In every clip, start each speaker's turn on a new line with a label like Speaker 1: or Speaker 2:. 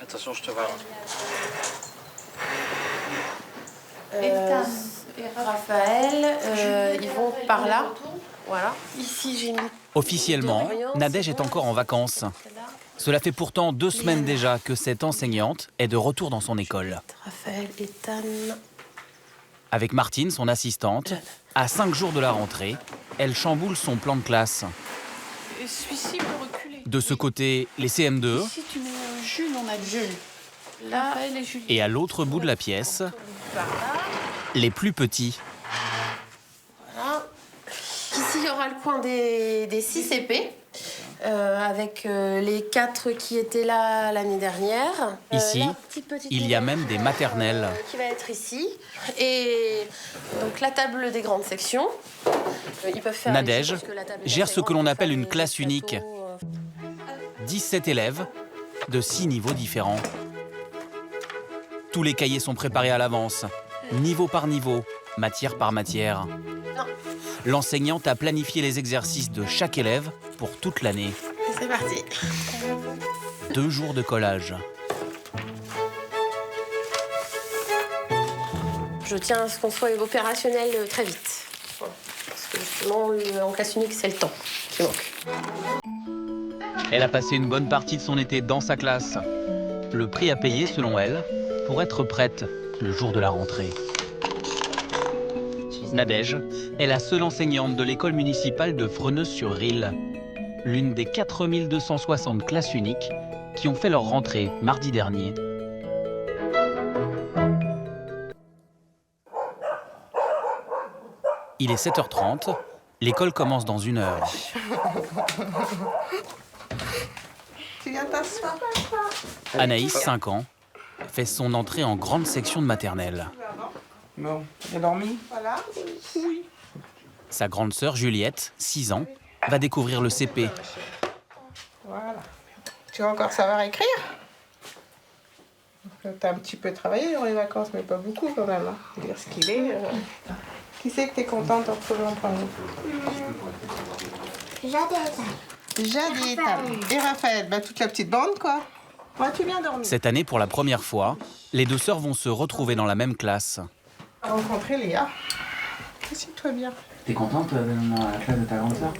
Speaker 1: Attention, je te vois.
Speaker 2: Raphaël, ils vont par là. Voilà. Ici, j'ai mis.
Speaker 3: Officiellement, Nadège est encore en vacances. Cela fait pourtant 2 semaines déjà que cette enseignante est de retour dans son école.
Speaker 2: Raphaël, Ethan.
Speaker 3: Avec Martine, son assistante, à 5 jours de la rentrée, elle chamboule son plan de classe.
Speaker 4: Et celui-ci peut reculer.
Speaker 3: De ce côté, les CM2,
Speaker 4: Ici, tu mets Jules, on a Jules.
Speaker 2: Là,
Speaker 4: Raphaël et Julie.
Speaker 3: et à l'autre bout de la pièce, les plus petits.
Speaker 2: voilà. Ici, il y aura le coin des 6 CP. Avec les 4 qui étaient là l'année dernière.
Speaker 3: Ici,
Speaker 2: La petite
Speaker 3: il y a même des maternelles.
Speaker 2: qui va être ici. Et donc la table des grandes sections. Ils peuvent faire
Speaker 3: Nadège
Speaker 2: ici, parce que la table est
Speaker 3: gère
Speaker 2: assez
Speaker 3: ce que l'on
Speaker 2: grande,
Speaker 3: appelle
Speaker 2: faire
Speaker 3: une
Speaker 2: des
Speaker 3: classe
Speaker 2: plateaux,
Speaker 3: unique. 17 élèves de 6 niveaux différents. Tous les cahiers sont préparés à l'avance, niveau par niveau, matière par matière.
Speaker 2: Non.
Speaker 3: L'enseignante a planifié les exercices de chaque élève pour toute l'année.
Speaker 2: C'est parti.
Speaker 3: 2 jours de collage.
Speaker 2: Je tiens à ce qu'on soit opérationnel très vite. Voilà. Parce que justement, en classe unique, c'est le temps qui manque.
Speaker 3: Elle a passé une bonne partie de son été dans sa classe. Le prix à payer, selon elle, pour être prête le jour de la rentrée. Nadège est la seule enseignante de l'école municipale de Fresnes-sur-Risle, l'une des 4260 classes uniques qui ont fait leur rentrée mardi dernier. Il est 7h30, l'école commence dans 1 heure.
Speaker 4: Tu viens t'asseoir?
Speaker 3: Anaïs, 5 ans, fait son entrée en grande section de maternelle.
Speaker 1: Bon, t'as dormi?
Speaker 4: Voilà.
Speaker 3: Sa grande sœur Juliette, 6 ans, va découvrir le CP.
Speaker 4: Voilà. Tu vas encore savoir écrire? T'as un petit peu travaillé dans les vacances, mais pas beaucoup quand même. Hein. Faut dire ce qu'il est. Qui c'est que t'es contente de retrouver en premier? Jade et Ethan. Et Raphaël, bah, toute la petite bande, quoi. Moi, tu viens dormir.
Speaker 3: Cette année, pour la première fois, les 2 sœurs vont se retrouver dans la même classe.
Speaker 4: Rencontrer Léa. Assieds-toi bien.
Speaker 1: T'es contente dans la classe de ta grande sœur?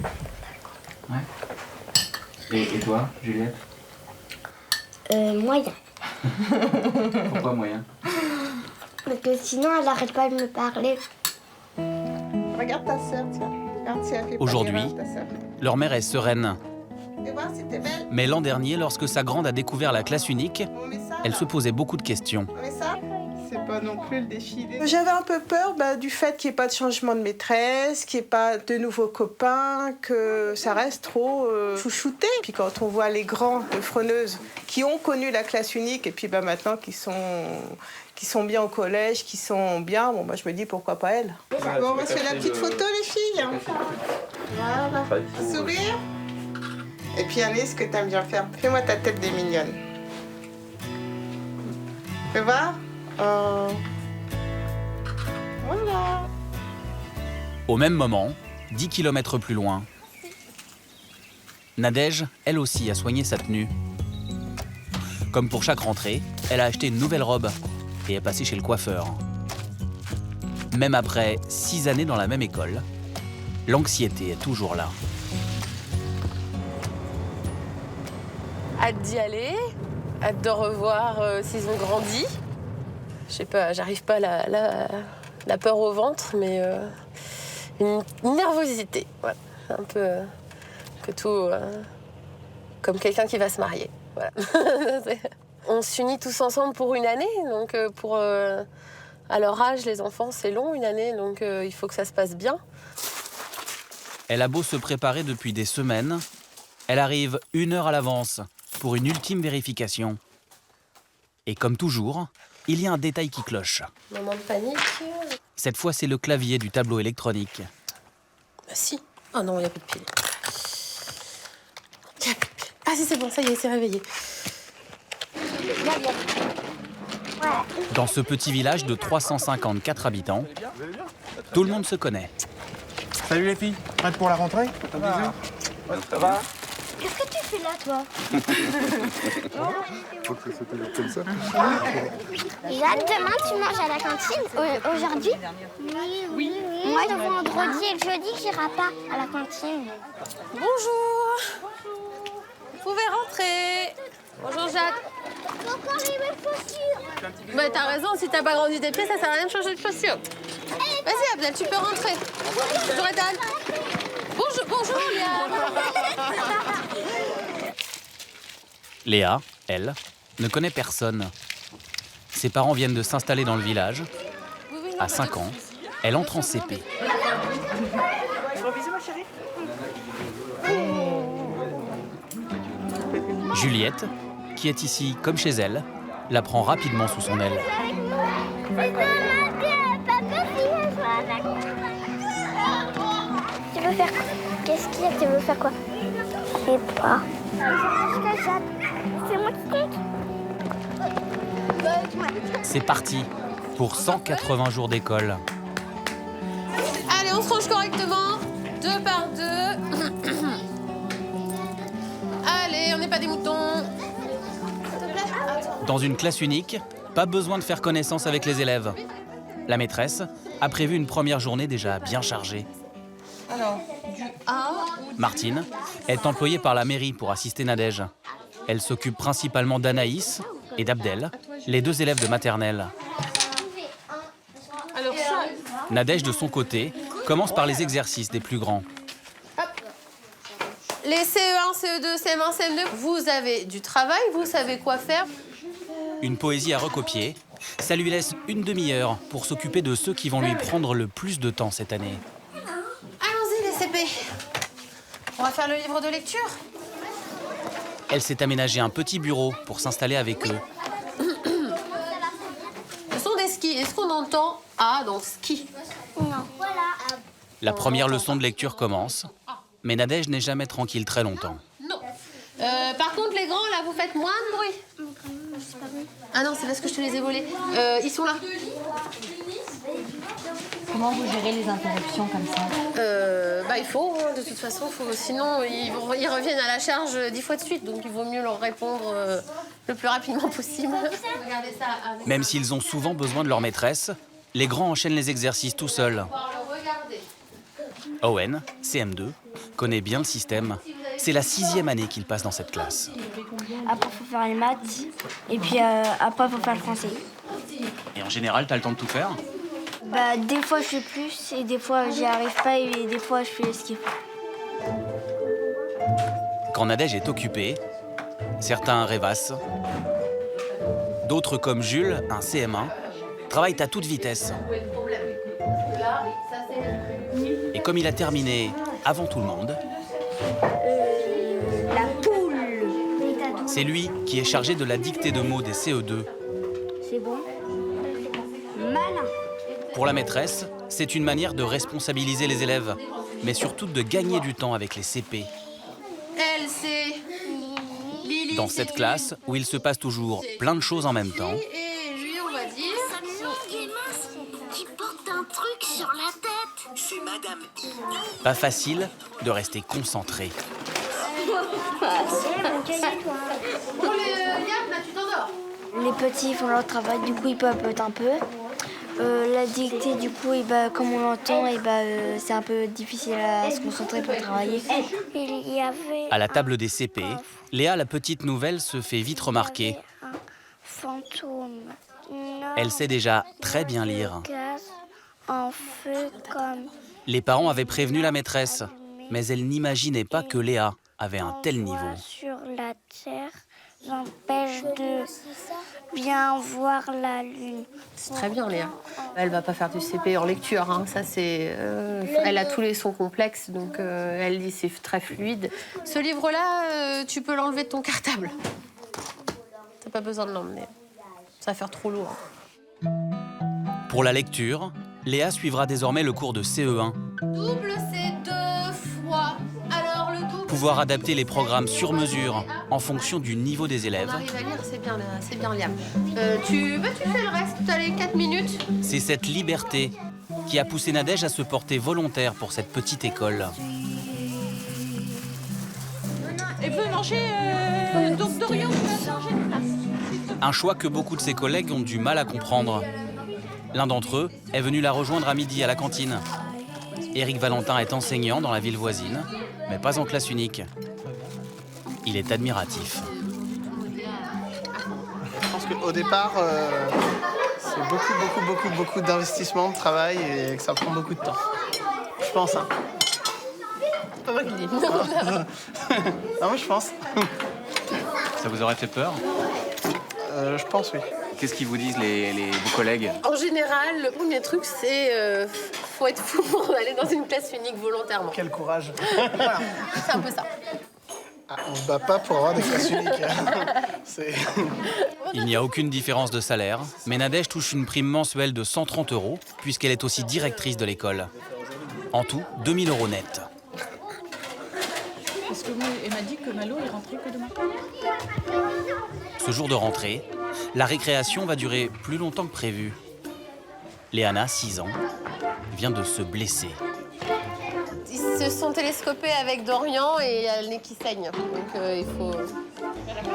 Speaker 1: Ouais. Et toi, Juliette?
Speaker 5: Moyen.
Speaker 1: Pourquoi moyen?
Speaker 5: Parce que sinon, elle n'arrête pas de me parler.
Speaker 4: Regarde ta sœur, tiens. Regarde si elle fait pas
Speaker 3: Aujourd'hui,
Speaker 4: d'erreur, ta sœur.
Speaker 3: Leur mère est sereine.
Speaker 4: Tu vois si t'es belle?
Speaker 3: Mais l'an dernier, lorsque sa grande a découvert la classe unique,
Speaker 4: On met ça,
Speaker 3: elle
Speaker 4: là.
Speaker 3: se posait beaucoup de questions.
Speaker 4: On met ça? C'est pas non plus le défilé. J'avais un peu peur du fait qu'il n'y ait pas de changement de maîtresse, qu'il n'y ait pas de nouveaux copains, que ça reste trop chouchouté. Puis quand on voit les grands de Fresnes qui ont connu la classe unique et puis maintenant qui sont bien au collège, qui sont bien, bon, je me dis pourquoi pas elle. Bon, on va se faire la petite photo les filles. Hein. Voilà. Sourire. Et puis Année, ce que t'aimes bien faire, fais-moi ta tête des mignonnes. Fais voir. Voilà.
Speaker 3: Au même moment, 10 km plus loin, Nadège, elle aussi, a soigné sa tenue. Comme pour chaque rentrée, elle a acheté une nouvelle robe et est passée chez le coiffeur. Même après 6 années dans la même école, l'anxiété est toujours là.
Speaker 2: Hâte d'y aller, hâte de revoir s'ils ont grandi. Je sais pas, j'arrive pas à la peur au ventre, mais une nervosité. Voilà. Un peu que tout, comme quelqu'un qui va se marier. Voilà. On s'unit tous ensemble pour une année, donc à leur âge, les enfants, c'est long, une année, donc il faut que ça se passe bien.
Speaker 3: Elle a beau se préparer depuis des semaines, elle arrive 1 heure à l'avance pour une ultime vérification. Et comme toujours, il y a un détail qui cloche.
Speaker 2: Moment de panique.
Speaker 3: Cette fois, c'est le clavier du tableau électronique.
Speaker 2: Bah si. Ah non, il n'y a plus de pile. Il n'y a plus de pile. Ah si, c'est bon, ça y est, il s'est réveillé.
Speaker 3: Dans ce petit village de 354 habitants, tout le monde se connaît.
Speaker 6: Salut les filles, prêtes pour la rentrée?
Speaker 1: Ça va?
Speaker 5: Qu'est-ce que tu fais là, toi?
Speaker 6: Faut que ça soit comme ça.
Speaker 5: Jade, demain, tu manges à la cantine? Aujourd'hui? Oui. Moi, le vendredi et le jeudi, j'irai pas à la cantine.
Speaker 2: Bonjour. Vous pouvez rentrer. Bonjour Jade.
Speaker 5: Encore les mêmes chaussures.
Speaker 2: Bah t'as raison, si t'as pas grandi tes pieds, ça sert à rien de changer de chaussures. Vas-y Abdel, tu peux rentrer. Bonjour Ethan. Bonjour Léa.
Speaker 3: Léa, elle, ne connaît personne. Ses parents viennent de s'installer dans le village. À 5 ans, elle entre en CP. Juliette, qui est ici comme chez elle, la prend rapidement sous son aile.
Speaker 5: Tu veux faire quoi? Qu'est-ce qu'il y a? Tu veux faire quoi? Je sais pas. C'est moi qui compte.
Speaker 3: C'est parti pour 180 jours d'école.
Speaker 2: Allez, on se range correctement. 2 par 2. Allez, on n'est pas des moutons.
Speaker 3: Dans une classe unique, pas besoin de faire connaissance avec les élèves. La maîtresse a prévu une première journée déjà bien chargée.
Speaker 2: Alors, du A.
Speaker 3: Martine est employée par la mairie pour assister Nadège. Elle s'occupe principalement d'Anaïs et d'Abdel, les 2 élèves de maternelle.
Speaker 2: Alors ça.
Speaker 3: Nadège, de son côté, commence par les exercices des plus grands.
Speaker 2: Les CE1, CE2, CM1, CM2, vous avez du travail, vous savez quoi faire.
Speaker 3: Une poésie à recopier, ça lui laisse une demi-heure pour s'occuper de ceux qui vont lui prendre le plus de temps cette année.
Speaker 2: Allons-y les CP. On va faire le livre de lecture.
Speaker 3: Elle s'est aménagé un petit bureau pour s'installer avec eux.
Speaker 2: Ce sont des skis. Est-ce qu'on entend A dans ski?
Speaker 5: Non. Voilà.
Speaker 3: La première leçon de lecture commence, mais Nadège n'est jamais tranquille très longtemps.
Speaker 2: Non. Par contre, les grands, là, vous faites moins de bruit. Ah non, c'est parce que je te les ai volés. Ils sont là.
Speaker 7: Comment vous gérez les interruptions comme ça?
Speaker 2: Il faut, hein, de toute façon, sinon ils reviennent à la charge 10 fois de suite, donc il vaut mieux leur répondre le plus rapidement possible. Regardez ça.
Speaker 3: Même s'ils ont souvent besoin de leur maîtresse, les grands enchaînent les exercices tout seuls. Owen, CM2, connaît bien le système. C'est la 6e année qu'il passe dans cette classe.
Speaker 5: Après, il faut faire les maths. Et puis après, il faut faire le français.
Speaker 3: Et en général, t'as le temps de tout faire?
Speaker 5: Des fois, je fais plus. Et des fois, j'y arrive pas. Et des fois, je fais ce qu'il faut.
Speaker 3: Quand Nadège est occupée, certains rêvassent. D'autres, comme Jules, un CM1, travaillent à toute vitesse. Et comme il a terminé avant tout le monde,
Speaker 5: La poule.
Speaker 3: c'est lui qui est chargé de la dictée de mots des CE2.
Speaker 5: C'est bon. Malin.
Speaker 3: Pour la maîtresse, c'est une manière de responsabiliser les élèves, mais surtout de gagner du temps avec les CP.
Speaker 2: Elle, c'est Lily.
Speaker 3: Dans cette classe, où il se passe toujours plein de choses en même temps,
Speaker 2: Et lui, on va dire.
Speaker 5: Qui porte un truc sur la tête.
Speaker 8: C'est Madame I.
Speaker 3: pas facile de rester concentré.
Speaker 2: Bon, Yann, là, tu t'endors.
Speaker 5: Les petits font leur travail, du coup ils papotent un peu. La dictée, du coup, comme on l'entend, c'est un peu difficile à se concentrer pour travailler. Il y avait
Speaker 3: À la table des CP, Léa, la petite nouvelle, se fait vite remarquer.
Speaker 5: un fantôme.
Speaker 3: Elle sait déjà très bien lire.
Speaker 5: Gaz en feu comme
Speaker 3: Les parents avaient prévenu la maîtresse, mais elle n'imaginait pas que Léa avait un tel niveau.
Speaker 5: sur la terre empêche de bien voir la lune.
Speaker 2: C'est très bien, Léa. Elle va pas faire du CP en lecture, hein. Ça c'est. Elle a tous les sons complexes, donc elle dit c'est très fluide. Ce livre-là, tu peux l'enlever de ton cartable. T'as pas besoin de l'emmener. Ça va faire trop lourd.
Speaker 3: Pour la lecture, Léa suivra désormais le cours de CE1.
Speaker 2: Double, c'est 2 fois. Alors le double.
Speaker 3: Pouvoir adapter les programmes sur mesure en fonction du niveau des
Speaker 2: On
Speaker 3: élèves,
Speaker 2: arrive à lire, c'est bien, Liam. Tu fais le reste, t'as les 4 minutes.
Speaker 3: c'est cette liberté qui a poussé Nadège à se porter volontaire pour cette petite école.
Speaker 2: Et venez
Speaker 7: changer donc Dorian va changer de place.
Speaker 3: Un choix que beaucoup de ses collègues ont du mal à comprendre. L'un d'entre eux est venu la rejoindre à midi à la cantine. Éric Valentin est enseignant dans la ville voisine, mais pas en classe unique. Il est admiratif.
Speaker 6: Je pense qu'au départ, c'est beaucoup d'investissement, de travail et que ça prend beaucoup de temps. Je pense, hein.
Speaker 2: C'est pas moi qui le dis.
Speaker 6: Non, mais je pense.
Speaker 1: Ça vous aurait fait peur?
Speaker 6: Je pense, oui.
Speaker 1: Qu'est-ce qu'ils vous disent vos collègues?
Speaker 2: En général, le premier truc, c'est faut être fou pour aller dans une classe unique volontairement.
Speaker 6: Quel courage.
Speaker 2: Voilà, c'est un peu ça.
Speaker 6: Ah, on se bat pas pour avoir des classes uniques.
Speaker 3: Il n'y a aucune différence de salaire, mais Nadège touche une prime mensuelle de 130 € puisqu'elle est aussi directrice de l'école. En tout, 2000 € net.
Speaker 7: Parce que moi, elle m'a dit que Malo, il rentrait que demain.
Speaker 3: Ce jour de rentrée, la récréation va durer plus longtemps que prévu. Léana, 6 ans, vient de se blesser.
Speaker 2: Ils se sont télescopés avec Dorian et il y a le nez qui saigne. Donc il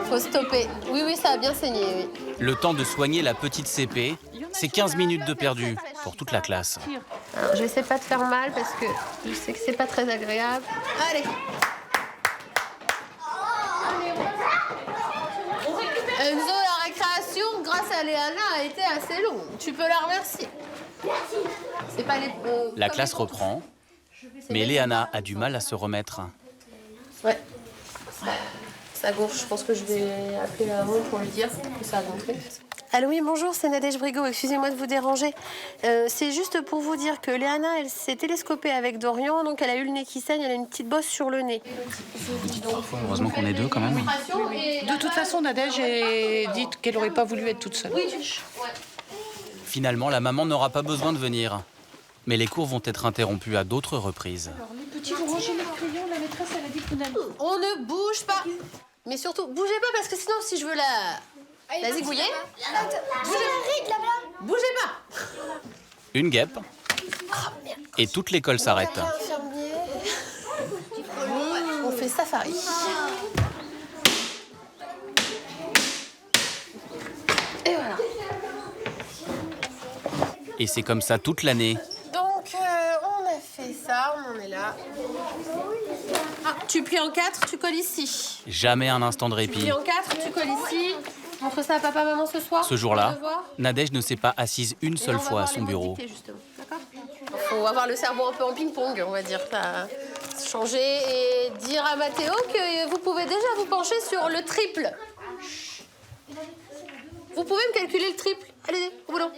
Speaker 2: faut stopper. Oui, ça a bien saigné, oui.
Speaker 3: Le temps de soigner la petite CP, c'est 15 minutes de perdu pour toute la classe.
Speaker 2: Alors, je sais pas te faire mal parce que je sais que c'est pas très agréable. Allez. Enzo, la récréation, grâce à Léana, a été assez longue. Tu peux la remercier. C'est pas les.
Speaker 3: La classe reprend, mais Léana a du mal à se remettre.
Speaker 2: Ouais. Ça gonfle, je pense que je vais appeler Aaron pour lui dire que ça a gonflé. Allô, oui, bonjour, c'est Nadège Brigot, excusez-moi de vous déranger. C'est juste pour vous dire que Léana, elle s'est télescopée avec Dorian, donc elle a eu le nez qui saigne, elle a une petite bosse sur le nez.
Speaker 1: Heureusement qu'on est deux quand même.
Speaker 7: De toute façon, Nadège a dit qu'elle n'aurait pas voulu être toute seule.
Speaker 3: Finalement, la maman n'aura pas besoin de venir. Mais les cours vont être interrompus à d'autres reprises.
Speaker 7: Alors, les petits vont ranger les crayons, la maîtresse, elle a dit que vous n'allez.
Speaker 2: On ne bouge pas. Mais surtout, bougez pas parce que sinon, si je veux la zigouiller, bougez pas.
Speaker 3: Une guêpe, et toute l'école s'arrête.
Speaker 2: On fait safari. Et voilà.
Speaker 3: Et c'est comme ça toute l'année.
Speaker 2: Donc, on a fait ça, on en est là. Ah, tu plies en 4, tu colles ici.
Speaker 3: Jamais un instant de
Speaker 2: Tu
Speaker 3: répit.
Speaker 2: plies en 4, tu colles ici. Montre ça à papa, maman ce soir.
Speaker 3: Ce jour-là,
Speaker 2: Devoir.
Speaker 3: Nadège ne s'est pas assise une
Speaker 2: Et
Speaker 3: seule
Speaker 2: on va
Speaker 3: fois à
Speaker 2: voir
Speaker 3: son
Speaker 2: les
Speaker 3: bureau.
Speaker 2: mots dictés, justement. D'accord ? Faut avoir le cerveau un peu en ping-pong, on va dire. Changer et dire à Mathéo que vous pouvez déjà vous pencher sur le triple. Vous pouvez me calculer le triple. Allez, au boulot.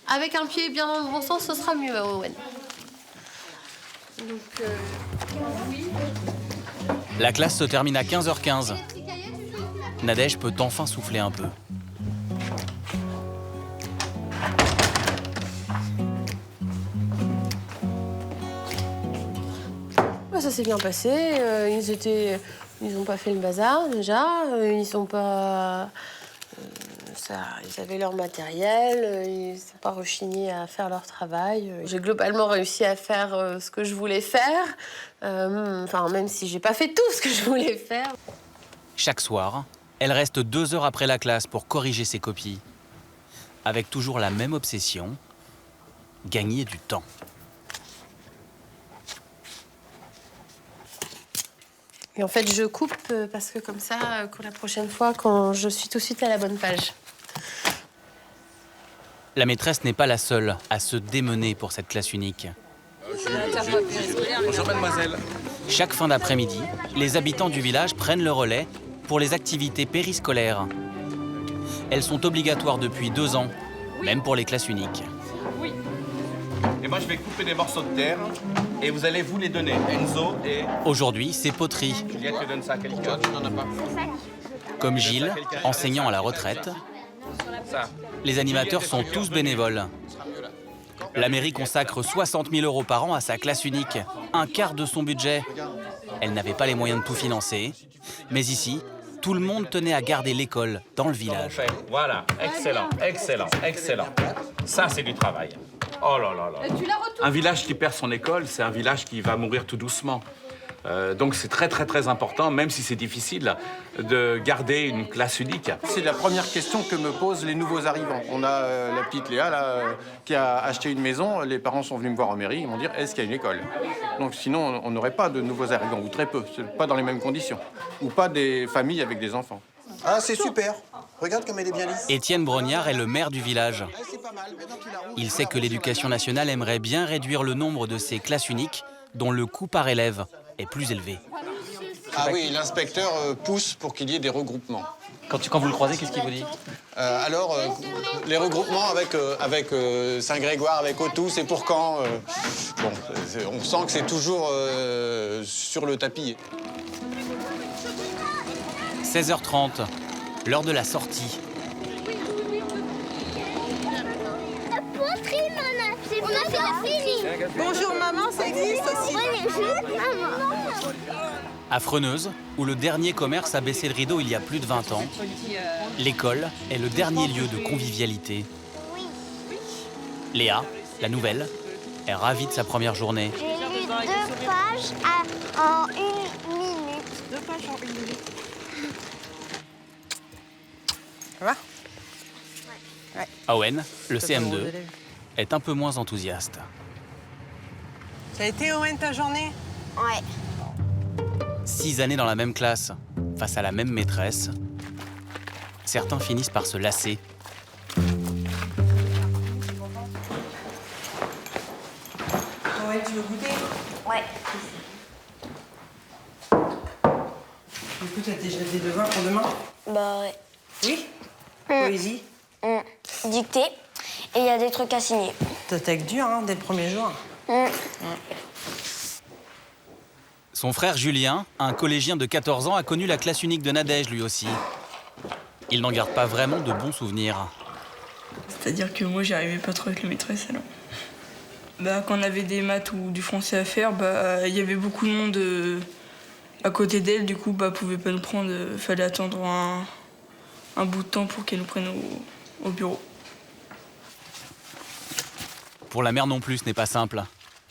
Speaker 2: Avec un pied bien dans le bon sens, ce sera mieux, Owen. Donc,
Speaker 3: La classe se termine à 15h15. Nadège peut enfin souffler un peu.
Speaker 2: ça s'est bien passé. Ils n'ont pas fait le bazar déjà. Ils sont pas. Ils avaient leur matériel. Ils n'ont pas rechigné à faire leur travail. J'ai globalement réussi à faire ce que je voulais faire. Enfin, même si j'ai pas fait tout ce que je voulais faire.
Speaker 3: Chaque soir, elle reste 2 heures après la classe pour corriger ses copies. Avec toujours la même obsession, gagner du temps.
Speaker 2: Et en fait, je coupe parce que comme ça, la prochaine fois, quand je suis tout de suite à la bonne page.
Speaker 3: La maîtresse n'est pas la seule à se démener pour cette classe unique.
Speaker 8: Bonjour mademoiselle.
Speaker 3: Chaque fin d'après-midi, les habitants du village prennent le relais pour les activités périscolaires. Elles sont obligatoires depuis 2 ans, même pour les classes uniques.
Speaker 8: Et moi je vais couper des morceaux de terre et vous allez vous les donner. Enzo et
Speaker 3: Aujourd'hui, c'est poterie.
Speaker 8: Juliette, tu donnes ça à quelqu'un. Tu n'en as pas.
Speaker 3: Comme Gilles, enseignant à la retraite,
Speaker 8: Ça.
Speaker 3: les animateurs sont tous bénévoles. La mairie consacre 60 000 € par an à sa classe unique, un quart de son budget. Elle n'avait pas les moyens de tout financer, mais ici, tout le monde tenait à garder l'école dans le village.
Speaker 8: Voilà, excellent, excellent, excellent. Ça c'est du travail. Oh là là là.
Speaker 7: Tu la retournes.
Speaker 8: Un village qui perd son école, c'est un village qui va mourir tout doucement. Donc c'est très très très important, même si c'est difficile, de garder une classe unique.
Speaker 6: C'est la première question que me posent les nouveaux arrivants. On a la petite Léa là, qui a acheté une maison. Les parents sont venus me voir en mairie, ils m'ont dit est-ce qu'il y a une école? Donc sinon on n'aurait pas de nouveaux arrivants, ou très peu, pas dans les mêmes conditions, ou pas des familles avec des enfants.
Speaker 9: Ah, c'est super. Regarde comme elle est bien lisse.
Speaker 3: Étienne Brognard est le maire du village.
Speaker 9: Ah, c'est pas mal. Maintenant, tu la roules.
Speaker 3: Il sait que l'éducation nationale aimerait bien réduire le nombre de ces classes uniques dont le coût par élève est plus élevé.
Speaker 9: Ah oui, l'inspecteur pousse pour qu'il y ait des regroupements.
Speaker 3: Quand vous le croisez, qu'est-ce qu'il vous dit?
Speaker 9: Les regroupements avec Saint-Grégoire, avec Autou, c'est pour quand Bon, on sent que c'est toujours sur le tapis.
Speaker 3: 16h30, l'heure de la sortie.
Speaker 4: Bonjour maman, ça existe aussi.
Speaker 3: À Freneuse, où le dernier commerce a baissé le rideau il y a plus de 20 ans, l'école est le dernier lieu de convivialité. Léa, la nouvelle, est ravie de sa première journée.
Speaker 5: J'ai lu 2 pages en 1 minute.
Speaker 4: 2 pages en 1 minute. Ça va?
Speaker 3: Owen, le CM2, est un peu moins enthousiaste.
Speaker 4: Ça a été Owen ta journée?
Speaker 5: Ouais.
Speaker 3: 6 années dans la même classe, face à la même maîtresse, certains finissent par se lasser.
Speaker 4: Owen, tu veux goûter?
Speaker 5: Ouais.
Speaker 4: Du coup, t'as déjà des devoirs pour demain?
Speaker 5: Bah ouais.
Speaker 4: Oui? Poésie?
Speaker 5: Dictée. Et il y a des trucs à signer.
Speaker 4: T'attaques dur, hein, dès le premier jour.
Speaker 3: Son frère Julien, un collégien de 14 ans, a connu la classe unique de Nadège lui aussi. Il n'en garde pas vraiment de bons souvenirs.
Speaker 10: C'est-à-dire que moi, j'y arrivais pas trop avec la maîtresse, alors. Bah, quand on avait des maths ou du français à faire, bah, il y avait beaucoup de monde à côté d'elle. Du coup, bah, pouvait pas nous prendre. Fallait attendre un bout de temps pour qu'elle nous prenne au bureau.
Speaker 3: Pour la mère non plus, ce n'est pas simple.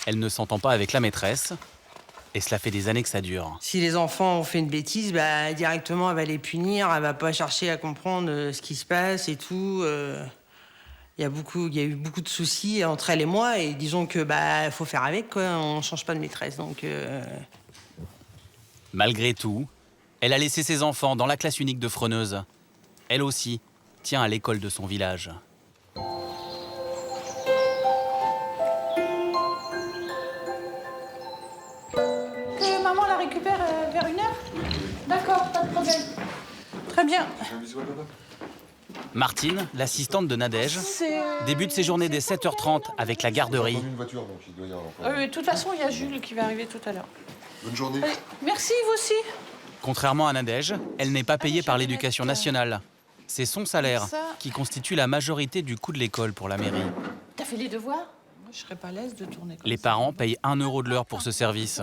Speaker 3: Elle ne s'entend pas avec la maîtresse. Et cela fait des années que ça dure.
Speaker 11: Si les enfants ont fait une bêtise, bah, directement, elle va les punir. Elle va pas chercher à comprendre ce qui se passe et tout. Il y a eu beaucoup de soucis entre elle et moi. Et disons que bah, faut faire avec, quoi. On change pas de maîtresse, donc...
Speaker 3: Malgré tout, elle a laissé ses enfants dans la classe unique de Freneuse. Elle aussi tient à l'école de son village.
Speaker 7: Que maman la récupère vers 1h? D'accord, pas de problème. Très bien.
Speaker 3: Martine, l'assistante de Nadège, débute ses journées dès 7h30 avec la garderie.
Speaker 7: De toute façon, il y a Jules qui va arriver tout à l'heure.
Speaker 9: Bonne journée.
Speaker 7: Allez, merci, vous aussi.
Speaker 3: Contrairement à Nadège, elle n'est pas payée par l'éducation nationale. C'est son salaire qui constitue la majorité du coût de l'école pour la mairie.
Speaker 7: T'as fait les devoirs? Je serais pas à l'aise de tourner comme
Speaker 3: Les parents payent 1 € de l'heure pour ce service.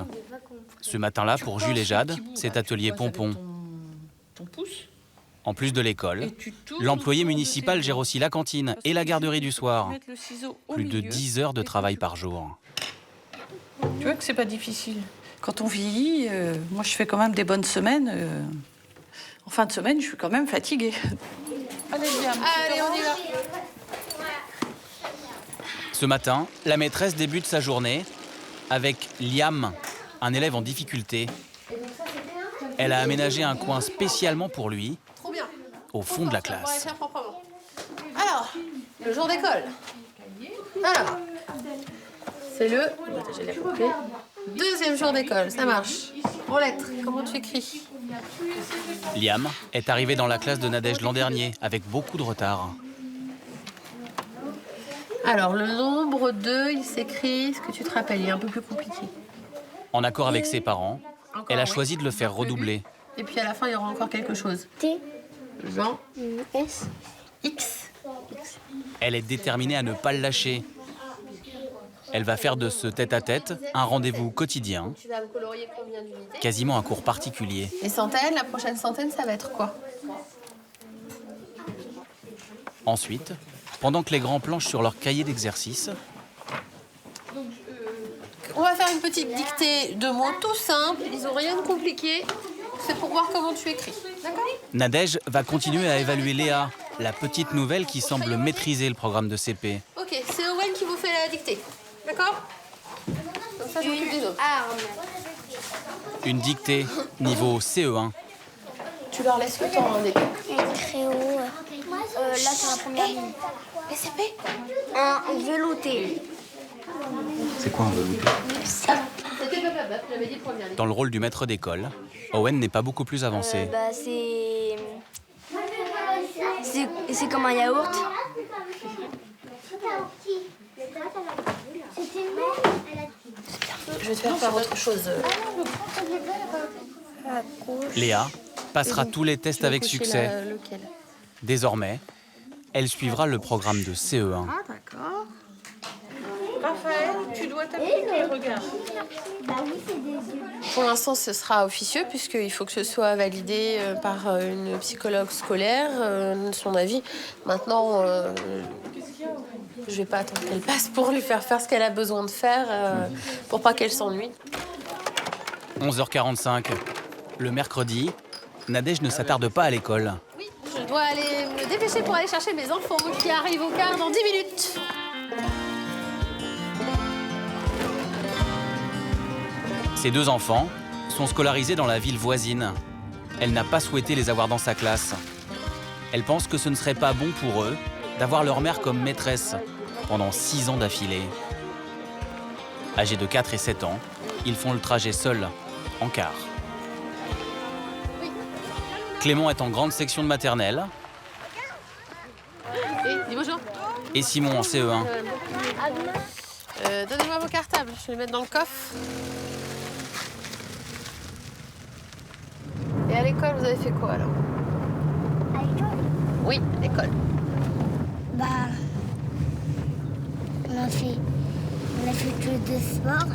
Speaker 3: Ce matin-là, pour Jules et Jade, c'est atelier pompon.
Speaker 7: ton pouce.
Speaker 3: En plus de l'école, l'employé municipal gère aussi la cantine et la garderie du soir. Plus de 10 heures de travail par jour.
Speaker 7: Tu vois que c'est pas difficile. Quand on vieillit, moi je fais quand même des bonnes semaines. En fin de semaine, je suis quand même fatiguée. Allez, viens.
Speaker 2: Allez, on y va.
Speaker 3: Ce matin, la maîtresse débute sa journée avec Liam, un élève en difficulté. Elle a aménagé un coin spécialement pour lui, au fond de la classe.
Speaker 2: Alors, le jour d'école. Alors, c'est le... J'ai la coupée. 2e jour d'école, ça marche. En lettres, comment tu écris?
Speaker 3: Liam est arrivé dans la classe de Nadège l'an dernier, avec beaucoup de retard.
Speaker 2: Alors, le nombre 2, il s'écrit, est-ce que tu te rappelles, il est un peu plus compliqué.
Speaker 3: En accord avec ses parents, elle a choisi de le faire redoubler.
Speaker 2: Et puis à la fin, il y aura encore quelque chose.
Speaker 5: T.
Speaker 2: Jean.
Speaker 5: S.
Speaker 2: X.
Speaker 3: Elle est déterminée à ne pas le lâcher. Elle va faire de ce tête-à-tête un rendez-vous quotidien,
Speaker 2: Tu vas me colorier combien d'unités?
Speaker 3: quasiment un cours particulier.
Speaker 2: Les centaines, la prochaine centaine, ça va être quoi?
Speaker 3: Ensuite, pendant que les grands planchent sur leur cahier d'exercice,
Speaker 2: On va faire une petite dictée de mots tout simples. Ils n'ont rien de compliqué. C'est pour voir comment tu écris. D'accord?
Speaker 3: Nadège va continuer à évaluer Léa, la petite nouvelle qui semble maîtriser le programme de CP.
Speaker 2: Ok, c'est Owen qui vous fait la dictée. D'accord? Comme ça, je m'occupe des autres.
Speaker 3: Une dictée niveau CE1.
Speaker 2: Tu leur laisses le temps, hein, des
Speaker 5: Très haut. Là, c'est la première ligne.
Speaker 2: PCP?
Speaker 5: Un velouté.
Speaker 1: C'est quoi un velouté?
Speaker 2: C'était pas j'avais dit première ligne.
Speaker 3: Dans le rôle du maître d'école, Owen n'est pas beaucoup plus avancé.
Speaker 5: C'est comme un yaourt.
Speaker 2: Je vais te faire autre chose.
Speaker 3: Léa passera tous les tests avec succès.
Speaker 2: Lequel?
Speaker 3: Désormais, elle suivra le programme de CE1.
Speaker 4: Ah, d'accord. Raphaël, tu dois t'appliquer, regarde.
Speaker 2: Pour l'instant, ce sera officieux puisqu'il faut que ce soit validé par une psychologue scolaire, son avis. Maintenant, je vais pas attendre qu'elle passe pour lui faire ce qu'elle a besoin de faire pour pas qu'elle s'ennuie.
Speaker 3: 11h45. Le mercredi, Nadège ne s'attarde pas à l'école.
Speaker 2: Oui, je dois aller me dépêcher pour aller chercher mes enfants qui arrivent au car dans 10 minutes.
Speaker 3: Ses 2 enfants sont scolarisés dans la ville voisine. Elle n'a pas souhaité les avoir dans sa classe. Elle pense que ce ne serait pas bon pour eux d'avoir leur mère comme maîtresse pendant 6 ans d'affilée. Âgés de 4 et 7 ans, ils font le trajet seuls, en car. Clément est en grande section de maternelle
Speaker 2: Dis bonjour.
Speaker 3: et Simon en CE1.
Speaker 2: Donnez-moi vos cartables, je vais les mettre dans le coffre. Et à l'école, vous avez fait quoi alors?
Speaker 5: À l'école?
Speaker 2: Oui, à l'école.
Speaker 5: On a fait que de sport.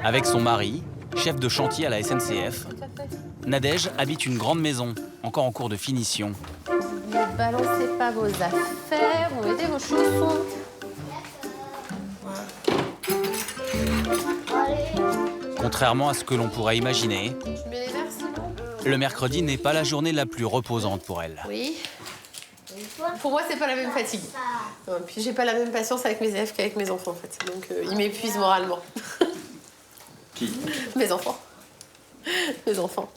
Speaker 3: Avec son mari, chef de chantier à la SNCF, Nadège habite une grande maison, encore en cours de finition.
Speaker 2: Ne balancez pas vos affaires, vous mettez vos chaussons.
Speaker 3: Contrairement à ce que l'on pourrait imaginer,
Speaker 2: Tu mets les verres, Simon?
Speaker 3: le mercredi n'est pas la journée la plus reposante pour elle.
Speaker 2: Oui. Pour moi, c'est pas la même fatigue. Puis j'ai pas la même patience avec mes élèves qu'avec mes enfants, en fait. Donc ils m'épuisent moralement.
Speaker 1: Qui?
Speaker 2: Mes enfants. Mes enfants.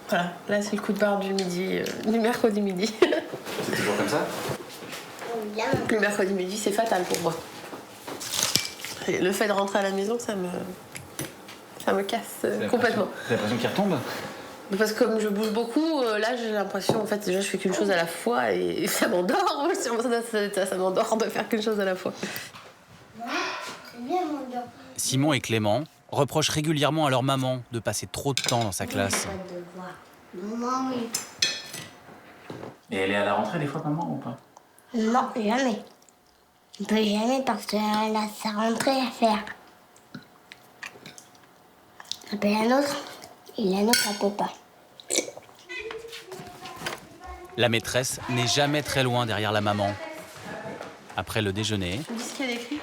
Speaker 2: Voilà, là c'est le coup de barre du midi, du mercredi midi.
Speaker 1: C'est toujours comme ça?
Speaker 2: Le mercredi midi, c'est fatal pour moi. Et le fait de rentrer à la maison, ça me casse complètement.
Speaker 1: T'as l'impression qu'il retombe?
Speaker 2: Parce que comme je bouge beaucoup, là j'ai l'impression, en fait, déjà je fais qu'une chose à la fois et ça m'endort. Ça m'endort de faire qu'une chose à la fois.
Speaker 3: Simon et Clément reprochent régulièrement à leur maman de passer trop de temps dans sa classe.
Speaker 5: Maman, oui.
Speaker 1: Et elle est à la rentrée des fois, maman, ou pas?
Speaker 5: Non, jamais. On peut jamais parce qu'elle a sa rentrée à faire. Elle peut la nôtre et la nôtre, elle peut pas.
Speaker 3: La maîtresse n'est jamais très loin derrière la maman. Après le déjeuner,
Speaker 2: Tu me dis ce qu'il y a d'écrit?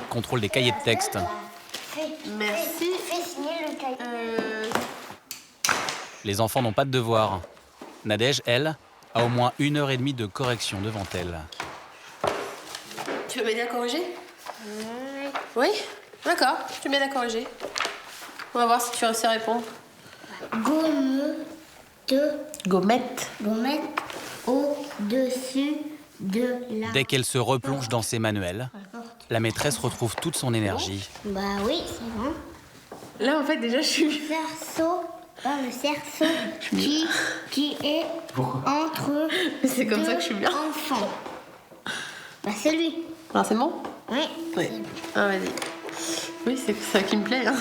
Speaker 3: contrôle des cahiers de texte.
Speaker 2: Merci.
Speaker 5: Fais signer le cahier.
Speaker 3: Les enfants n'ont pas de devoirs. Nadège, elle, a au moins 1h30 de correction devant elle.
Speaker 2: Tu veux m'aider à corriger? Oui? D'accord, tu m'aides à corriger. On va voir si tu réussis à répondre. Gommette.
Speaker 5: Gommette au-dessus de la...
Speaker 3: Dès qu'elle se replonge dans ses manuels, la maîtresse retrouve toute son énergie.
Speaker 5: Bah oui, c'est bon.
Speaker 2: Là, en fait, déjà, je suis...
Speaker 5: Cerceau, le cerceau qui est entre
Speaker 2: C'est comme ça que je suis bien.
Speaker 5: enfants. Bah c'est lui.
Speaker 2: Alors, c'est bon?
Speaker 5: Oui.
Speaker 2: Oui. Ah, vas-y. Oui, c'est ça qui me plaît, hein.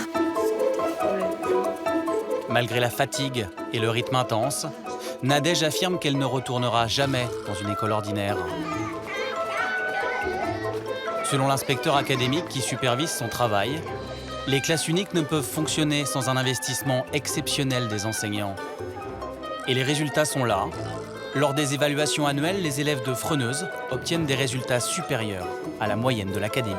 Speaker 3: Malgré la fatigue et le rythme intense, Nadège affirme qu'elle ne retournera jamais dans une école ordinaire. Selon l'inspecteur académique qui supervise son travail, les classes uniques ne peuvent fonctionner sans un investissement exceptionnel des enseignants. Et les résultats sont là. Lors des évaluations annuelles, les élèves de Freneuse obtiennent des résultats supérieurs à la moyenne de l'académie.